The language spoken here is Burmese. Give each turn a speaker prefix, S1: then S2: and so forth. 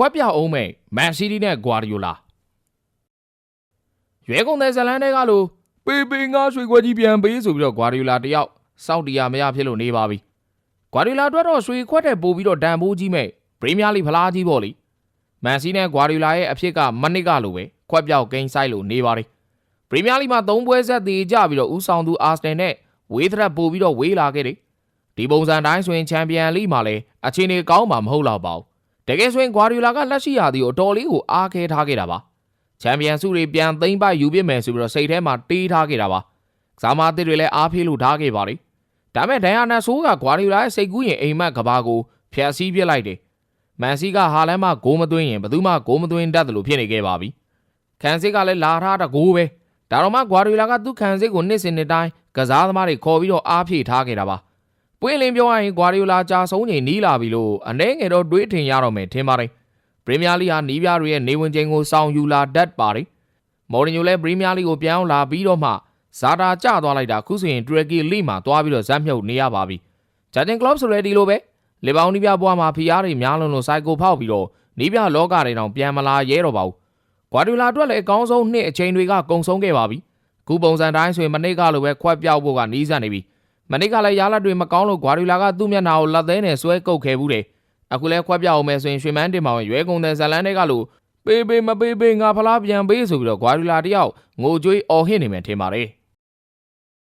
S1: ခွက်ပြောက်အောင်မဲ့မန်စီးတီးနဲ့ဂွာဒီယိုလာရွေးကုန်တဲ့ဇလန်တွေကလို့ပေငါရွှေခွက်ကြီးပြန်ပေးဆိုပြီးတော့ဂွာဒီယိုလာတယောက်စောက်တရားမရဖြစ်လို့နေပါပြီဂွာဒီယိုလာအတွက်တော့ရွှေခွက်တဲ့ပို့ပြီးတော့ဒန်ပိုးကြီးမဲ့ပရီးမီးယားလိဖလားကြီးပေါ့လေမန်စီးနဲ့ဂွာဒီယိုလာရဲ့အဖြစ်ကမနစ်ကလိုပဲခွက်ပြောက်ကိန်းဆိုင်လို့နေပါတယ်ပရီးမီးယားလိမှာ3ပွဲဆက်သေးကြပြီးတော့ဦးဆောင်သူအာဆနယ်နဲ့ဝေးသရက်ပို့ပြီးတော့ဝေးလာခဲ့တယ်ဒီပုံစံတိုင်းဆိုရင်ချန်ပီယံလိမှာလည်းအခြေအနေကောင်းမှာမဟုတ်တော့ပါဘူးတကယ်ဆိုရင်ဂွာဒီယိုလာကလက်ရှိရာသီကိုအတော်လေးကိုအားခဲထားခဲ့တာပါချန်ပီယံဆုတွေပြန်သိမ်းပိုက်ယူပြမယ်ဆိုပြီးတော့စိတ်ထဲမှာတေးထားခဲ့တာပါကစားမသစ်တွေလည်းအားဖေးလို့ထားခဲ့ပါလေဒါမဲ့ဒန်ယာနာဆိုးကဂွာဒီယိုလာရဲ့စိတ်ကူးရင်အိမ်မက်ကဘာကိုဖျက်ဆီးပစ်လိုက်တယ်မန်စီကဟာလန်မှာဂိုးမသွင်းရင်ဘယ်သူမှဂိုးမသွင်းတတ်တယ်လို့ဖြစ်နေခဲ့ပါပြီခံစစ်ကလည်းလာထားတကူပဲဒါတော့မှဂွာဒီယိုလာကသူ့ခံစစ်ကိုနှစ်စဉ်နှစ်တိုင်းကစားသမားတွေခေါ်ပြီးတော့အားဖြည့်ထားခဲ့တာပါပွင့်လင်းပြောရရင်ဂွာဒီယိုလာကြာဆုံးချိန်နီးလာပြီလို့အနှဲငယ်တော့တွေးထင်ရတော့မယ်ထင်ပါတယ်ပရီးမီးယားလိဟာနီးပြတွေရဲ့နေဝင်ချိန်ကိုစောင့်ယူလာတတ်ပါတယ်မော်ရီညိုလည်းပရီးမီးယားလိကိုပြောင်းလာပြီးတော့မှဇာတာကျသွားလိုက်တာခုဆိုရင်တူရကီလိမှာသွားပြီးတော့ဇက်မြုပ်နေရပါပြီဂျာတင်ကလော့ဆိုလည်းဒီလိုပဲလီဗာပူးနီးပြဘွားမှာဖီအားတွေများလုံးလို့စိုက်ကိုဖောက်ပြီးတော့နီးပြလောကတွေတောင်ပြန်မလာရဲတော့ပါဘူးဂွာဒီယိုလာအတွက်လည်းအကောင်းဆုံးနှစ်အချိန်တွေကကုန်ဆုံးခဲ့ပါပြီခုပုံစံတိုင်းဆိုရင်မနစ်ကလိုပဲခွက်ပြောက်ဖို့ကနီးစပ်နေပြီမနစ်ကလည်းရလဒ်တွေမကောင်းလို့ဂွာဒီယိုလာကသူ့မျက်နှာကိုလက်သေးနဲ့ဆွဲကုတ်ခဲ့ဘူးတယ်အခုလဲခွက်ပြောက်အောင်မယ်ဆိုရင်ရွှေမန်းတင်မောင်ရွဲကုန်တဲ့ဇလန်တွေကလို့ပေးမပေးငါဖလားပြန်ပေးဆိုပြီးတော့ဂွာဒီယိုလာတယောက်ငိုကြွေးအော်ဟစ်နေမယ်ထင်ပါတယ်